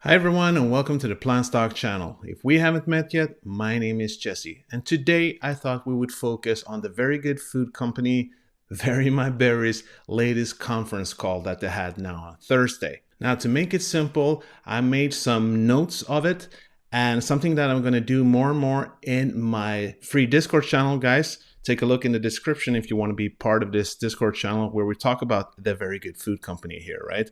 Hi everyone and welcome to the PlantStock channel. If we haven't met yet, my name is Jesse and today I thought we would focus on the very good food company Very My Berries latest conference call that they had now on Thursday. Now to make it simple, I made some notes of it and something that I'm going to do more and more in my free Discord channel, guys. Take a look in the description if you want to be part of this Discord channel where we talk about the very good food company here, right?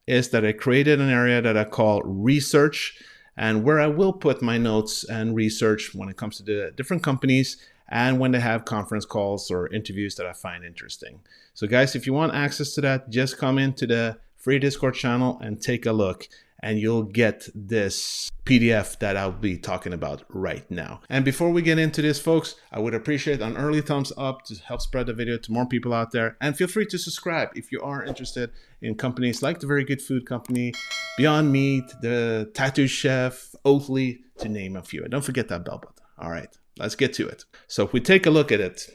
Is that I created an area that I call research and where I will put my notes and research when it comes to the different companies and when they have conference calls or interviews that I find interesting. So guys, if you want access to that, just come into the free Discord channel and take a look and you'll get this PDF that I'll be talking about right now. And before we get into this, folks, I would appreciate an early thumbs up to help spread the video to more people out there. And feel free to subscribe if you are interested in companies like the Very Good Food Company, Beyond Meat, the Tattoo Chef, Oatly, to name a few. And don't forget that bell button. All right, let's get to it. So if we take a look at it,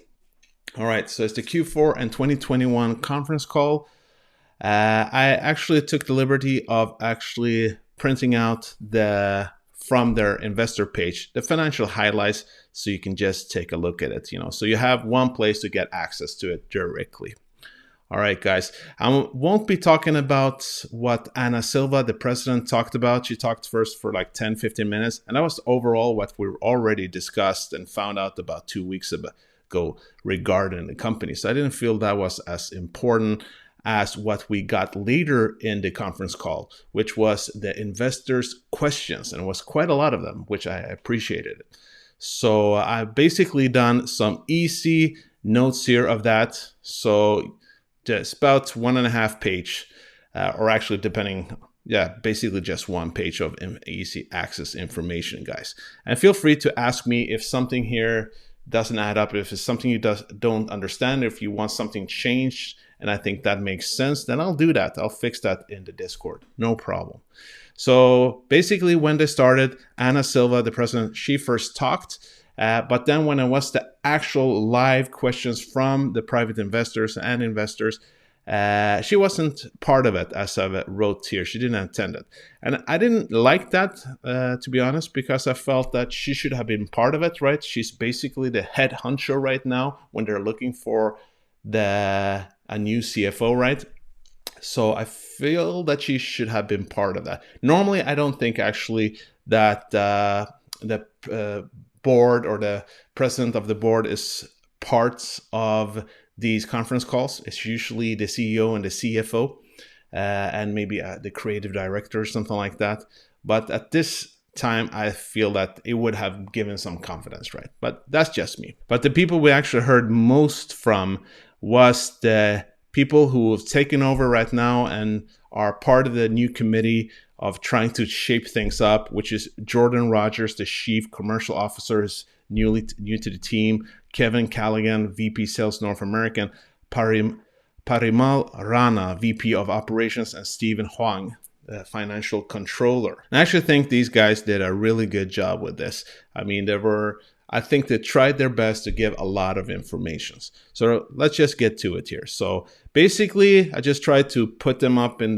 all right, so it's the Q4 and 2021 conference call. I actually took the liberty of actually printing out from their investor page, the financial highlights, so you can just take a look at it, so you have one place to get access to it directly. All right, guys, I won't be talking about what Ana Silva, the president, talked about. She talked first for like 10-15 minutes, and that was overall what we already discussed and found out about 2 weeks ago regarding the company. So I didn't feel that was as important as what we got later in the conference call, which was the investors' questions, and it was quite a lot of them, which I appreciated. So I've basically done some easy notes here of that. So just about 1.5 page, or actually basically just 1 page of easy access information, guys. And feel free to ask me if something here doesn't add up, if it's something you don't understand, if you want something changed, and I think that makes sense, then I'll do that. I'll fix that in the Discord, no problem. So basically when they started, Ana Silva, the president, she first talked, but then when it was the actual live questions from the private investors and investors, she wasn't part of it, as I wrote here. She didn't attend it. And I didn't like that, to be honest, because I felt that she should have been part of it, right? She's basically the head honcho right now when they're looking for a new CFO, right? So I feel that she should have been part of that. Normally, I don't think actually that the board or the president of the board is parts of these conference calls. It's usually the CEO and the CFO and maybe the creative director or something like that. But at this time, I feel that it would have given some confidence, right? But that's just me. But the people we actually heard most from was the people who have taken over right now and are part of the new committee of trying to shape things up, which is Jordan Rogers, the Chief Commercial Officer, is new to the team, Kevin Callaghan, VP Sales North American, Parimal Rana, VP of Operations, and Stephen Huang, Financial Controller. And I actually think these guys did a really good job with this. I mean, I think they tried their best to give a lot of information. So let's just get to it here. So basically, I just tried to put them up in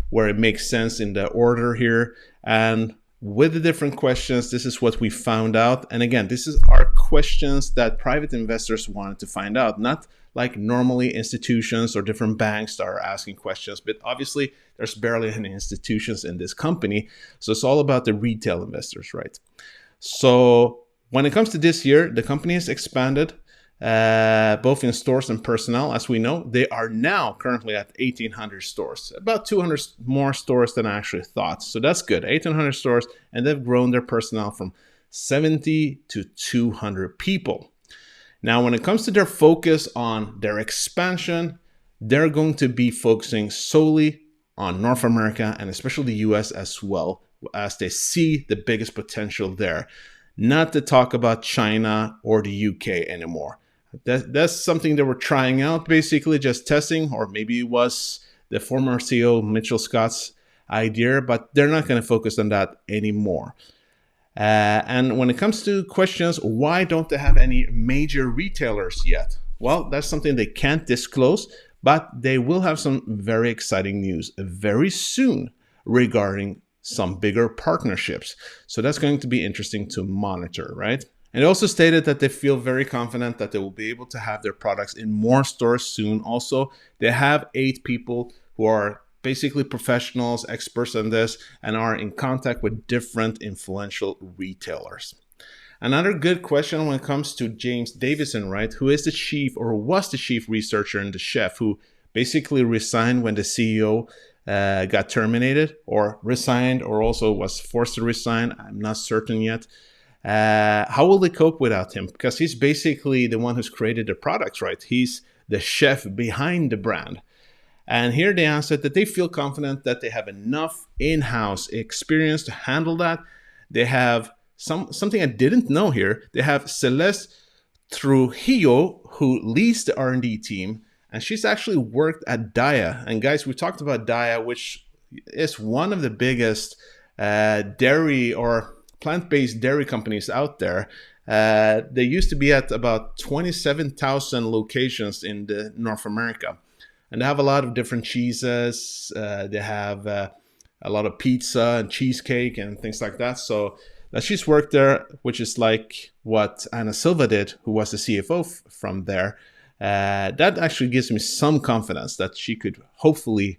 where it makes sense in the order here. And with the different questions, this is what we found out. And again, this is our questions that private investors wanted to find out, not like normally institutions or different banks that are asking questions. But obviously, there's barely any institutions in this company. So it's all about the retail investors, right? So when it comes to this year, the company has expanded both in stores and personnel. As we know, they are now currently at 1,800 stores, about 200 more stores than I actually thought. So that's good, 1,800 stores, and they've grown their personnel from 70 to 200 people. Now, when it comes to their focus on their expansion, they're going to be focusing solely on North America and especially the US as well, as they see the biggest potential there. Not to talk about China or the UK anymore. That's something they were trying out, basically just testing, or maybe it was the former CEO Mitchell Scott's idea, but they're not going to focus on that anymore. And when it comes to questions, why don't they have any major retailers yet? Well, that's something they can't disclose, but they will have some very exciting news very soon regarding some bigger partnerships. So that's going to be interesting to monitor, right? And they also stated that they feel very confident that they will be able to have their products in more stores soon. Also, they have 8 people who are basically professionals, experts in this, and are in contact with different influential retailers. Another good question when it comes to James Davison, right? Who is the chief or was the chief researcher and the chef who basically resigned when the CEO got terminated, or resigned, or also was forced to resign. I'm not certain yet. How will they cope without him? Because he's basically the one who's created the products, right? He's the chef behind the brand. And here they answered that they feel confident that they have enough in-house experience to handle that. They have something I didn't know here. They have Celeste Trujillo, who leads the R&D team, and she's actually worked at Daya. And guys, we talked about Daya, which is one of the biggest dairy or plant-based dairy companies out there. They used to be at about 27,000 locations in North America. And they have a lot of different cheeses. They have a lot of pizza and cheesecake and things like that. So she's worked there, which is like what Anna Silva did, who was the CFO from there. That actually gives me some confidence that she could hopefully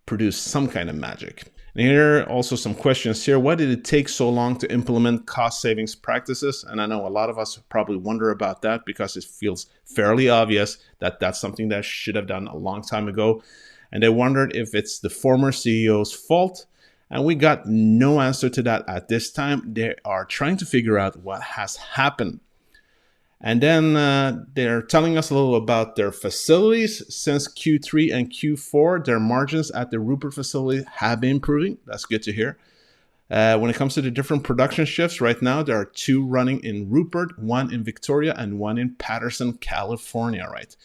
produce some kind of magic. And here are also some questions here. Why did it take so long to implement cost savings practices? And I know a lot of us probably wonder about that because it feels fairly obvious that that's something that should have done a long time ago. And they wondered if it's the former CEO's fault. And we got no answer to that at this time. They are trying to figure out what has happened. And then they're telling us a little about their facilities. Since Q3 and Q4, their margins at the Rupert facility have been improving. That's good to hear. When it comes to the different production shifts, right now there are 2 running in Rupert, 1 in Victoria, and 1 in Patterson, California, right?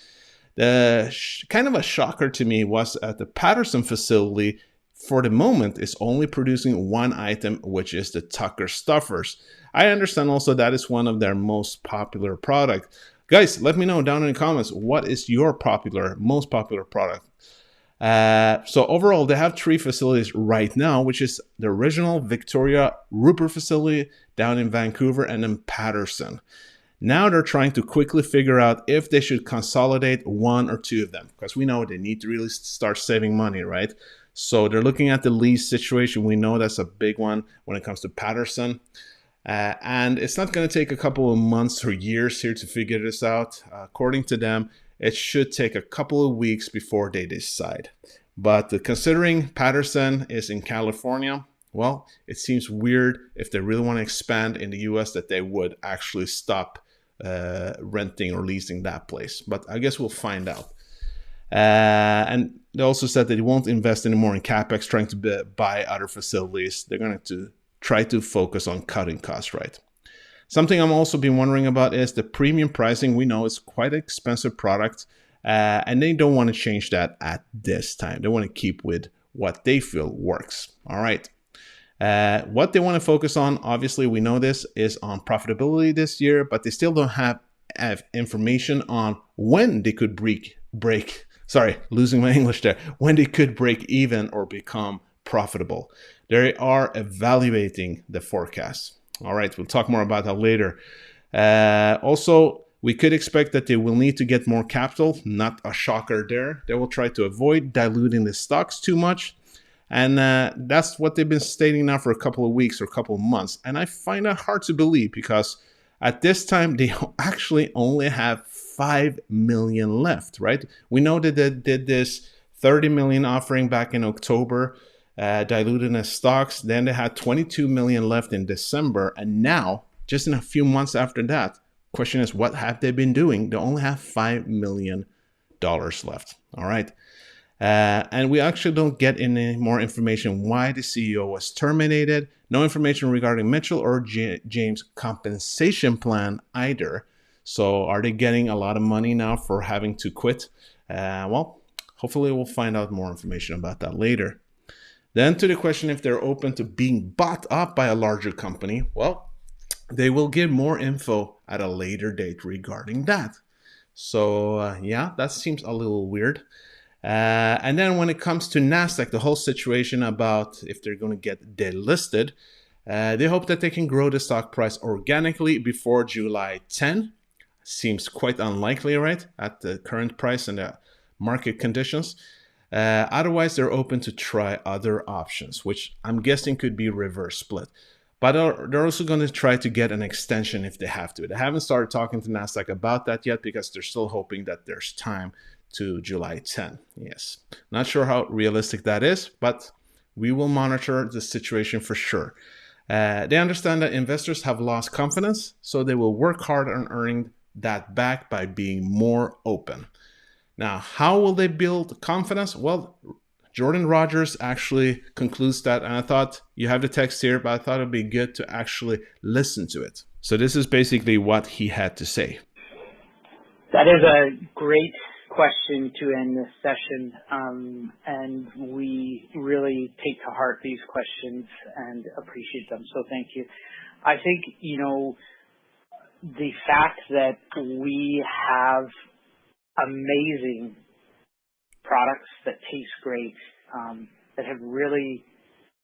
The kind of a shocker to me was at the Patterson facility, for the moment, is only producing 1 item, which is the Tucker Stuffers. I understand also that is one of their most popular product. Guys, let me know down in the comments, what is your most popular product? So overall, they have 3 facilities right now, which is the original Victoria Rupert facility down in Vancouver and in Patterson. Now they're trying to quickly figure out if they should consolidate 1 or 2 of them, because we know they need to really start saving money, right? So they're looking at the lease situation. We know that's a big one when it comes to Patterson. And it's not going to take a couple of months or years here to figure this out. According to them, it should take a couple of weeks before they decide. But considering Patterson is in California, well, it seems weird if they really want to expand in the US that they would actually stop renting or leasing that place. But I guess we'll find out. And they also said that they won't invest anymore in CapEx trying to buy other facilities. They're going to try to focus on cutting costs, right? Something I'm also been wondering about is the premium pricing. We know it's quite an expensive product, and they don't want to change that at this time. They want to keep with what they feel works. All right. What they want to focus on, obviously, we know this, is on profitability this year, but they still don't have information on when they could when they could break even or become profitable. They are evaluating the forecast. All right, we'll talk more about that later. Also, we could expect that they will need to get more capital. Not a shocker there. They will try to avoid diluting the stocks too much. And that's what they've been stating now for a couple of weeks or a couple of months. And I find that hard to believe because at this time, they actually only have 5 million left, right? We know that they did this 30 million offering back in October, diluted in stocks. Then they had 22 million left in December. And now, just in a few months after that, question is, what have they been doing? They only have $5 million left. All right. And we actually don't get any more information why the CEO was terminated. No information regarding Mitchell or James' compensation plan either. So are they getting a lot of money now for having to quit? Well, hopefully we'll find out more information about that later. Then to the question if they're open to being bought up by a larger company. Well, they will give more info at a later date regarding that. So yeah, that seems a little weird. And then when it comes to Nasdaq, the whole situation about if they're going to get delisted, they hope that they can grow the stock price organically before July 10. Seems quite unlikely, right, at the current price and the market conditions. Otherwise, they're open to try other options, which I'm guessing could be reverse split. But they're also going to try to get an extension if they have to. They haven't started talking to Nasdaq about that yet because they're still hoping that there's time to July 10. Yes, not sure how realistic that is, but we will monitor the situation for sure. They understand that investors have lost confidence, so they will work hard on earning that back by being more open. Now, how will they build confidence? Well, Jordan Rogers actually concludes that, and I thought you have the text here, but I thought it'd be good to actually listen to it. So this is basically what he had to say. That is a great question to end this session, and we really take to heart these questions and appreciate them. So thank you. I think, the fact that we have amazing products that taste great, that have really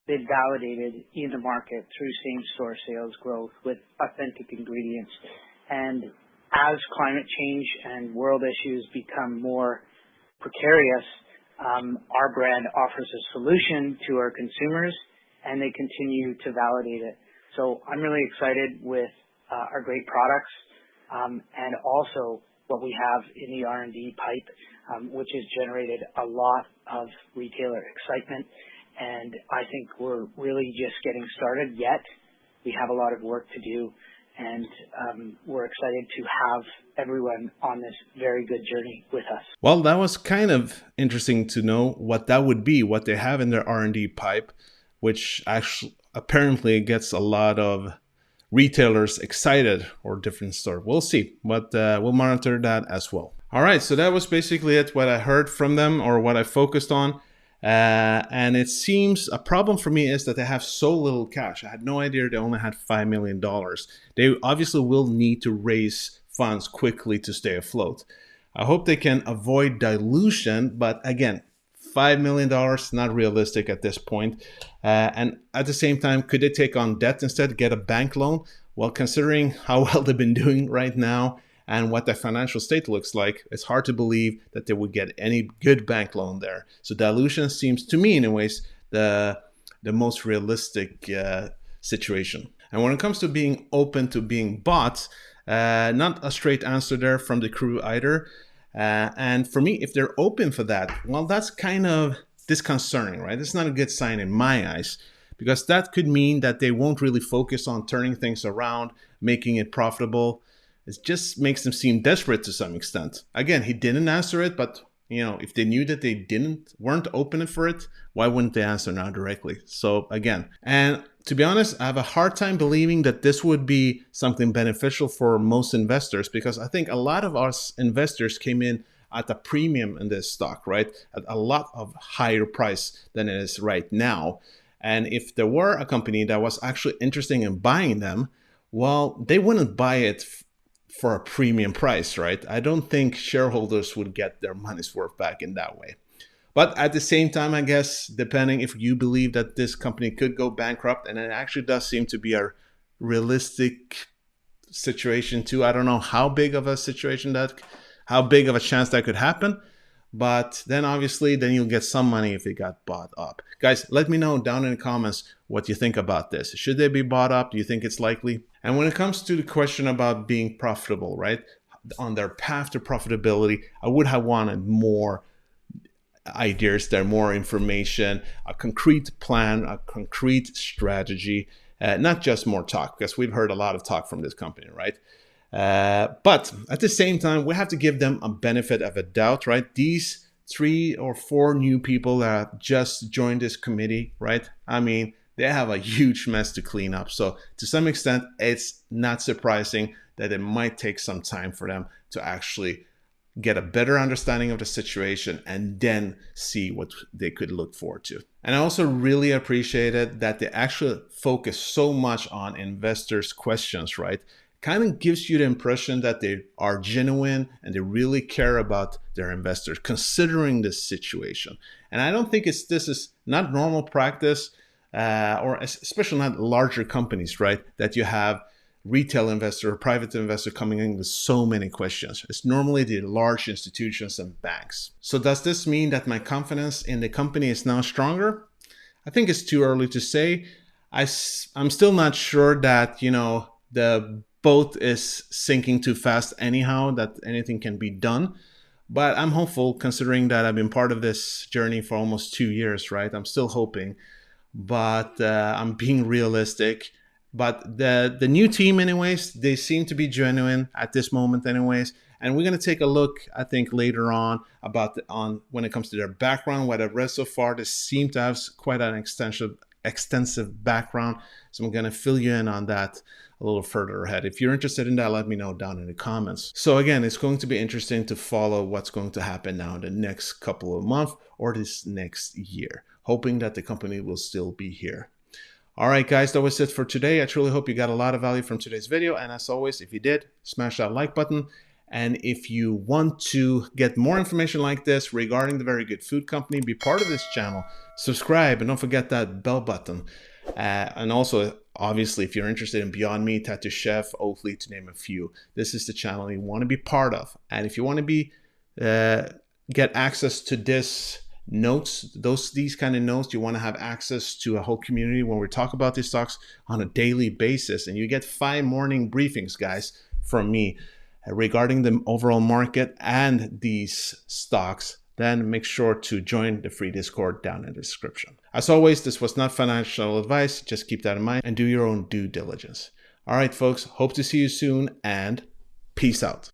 been validated in the market through same-store sales growth with authentic ingredients. And as climate change and world issues become more precarious, our brand offers a solution to our consumers, and they continue to validate it. So I'm really excited with our great products, and also what we have in the R&D pipe, which has generated a lot of retailer excitement. And I think we're really just getting started yet. We have a lot of work to do, and we're excited to have everyone on this very good journey with us. Well, that was kind of interesting to know what that would be, what they have in their R&D pipe, which actually apparently gets a lot of retailers excited, or different store. We'll see, but we'll monitor that as well. All right, so that was basically it, what I heard from them or what I focused on. And it seems a problem for me is that they have so little cash. I had no idea they only had $5 million. They obviously will need to raise funds quickly to stay afloat. I hope they can avoid dilution, but again, $5 million, not realistic at this point. And at the same time, could they take on debt instead, get a bank loan? Well, considering how well they've been doing right now and what their financial state looks like, it's hard to believe that they would get any good bank loan there. So dilution seems to me, anyways, the most realistic situation. And when it comes to being open to being bought, not a straight answer there from the crew either. And for me, if they're open for that, well, that's kind of disconcerting, right? It's not a good sign in my eyes, because that could mean that they won't really focus on turning things around, making it profitable. It just makes them seem desperate to some extent. Again, he didn't answer it, but if they knew that they weren't open for it, why wouldn't they answer now directly? So again, and to be honest, I have a hard time believing that this would be something beneficial for most investors, because I think a lot of us investors came in at a premium in this stock, right? At a lot of higher price than it is right now. And if there were a company that was actually interested in buying them, well, they wouldn't buy it for a premium price, right? I don't think shareholders would get their money's worth back in that way. But at the same time, I guess, depending if you believe that this company could go bankrupt, and it actually does seem to be a realistic situation too. I don't know how big of a chance that could happen. But then obviously, then you'll get some money if it got bought up. Guys, let me know down in the comments what you think about this. Should they be bought up? Do you think it's likely? And when it comes to the question about being profitable, right? On their path to profitability, I would have wanted more ideas there, more information, a concrete plan, a concrete strategy, not just more talk, because we've heard a lot of talk from this company, right? But at the same time, we have to give them a benefit of a doubt, right? These 3 or 4 new people that just joined this committee, right? I mean, they have a huge mess to clean up. So to some extent, it's not surprising that it might take some time for them to actually get a better understanding of the situation and then see what they could look forward to. And I also really appreciated that they actually focus so much on investors' questions, right? kind of gives you the impression that they are genuine and they really care about their investors considering this situation. And I don't think this is not normal practice, or especially not larger companies, right? That you have retail investor or private investor coming in with so many questions. It's normally the large institutions and banks. So does this mean that my confidence in the company is now stronger? I think it's too early to say. I'm still not sure that, the boat is sinking too fast anyhow, that anything can be done. But I'm hopeful, considering that I've been part of this journey for almost 2 years, right? I'm still hoping, but I'm being realistic. But the new team, anyways, they seem to be genuine at this moment, anyways. And we're going to take a look, I think, later on about when it comes to their background, what I've read so far. They seem to have quite an extensive background. So I'm going to fill you in on that a little further ahead. If you're interested in that, let me know down in the comments. So again, it's going to be interesting to follow what's going to happen now in the next couple of months or this next year, hoping that the company will still be here. All right, guys, that was it for today. I truly hope you got a lot of value from today's video. And as always, if you did, smash that like button. And if you want to get more information like this regarding the Very Good Food Company, be part of this channel, subscribe, and don't forget that bell button. And also, obviously, if you're interested in Beyond Meat, Tattoo Chef, Oatly, to name a few, this is the channel you want to be part of. And if you want to get access to this notes, these kind of notes, you want to have access to a whole community when we talk about these stocks on a daily basis. And you get 5 morning briefings, guys, from me regarding the overall market and these stocks. Then make sure to join the free Discord down in the description. As always, this was not financial advice. Just keep that in mind and do your own due diligence. All right, folks, hope to see you soon, and peace out.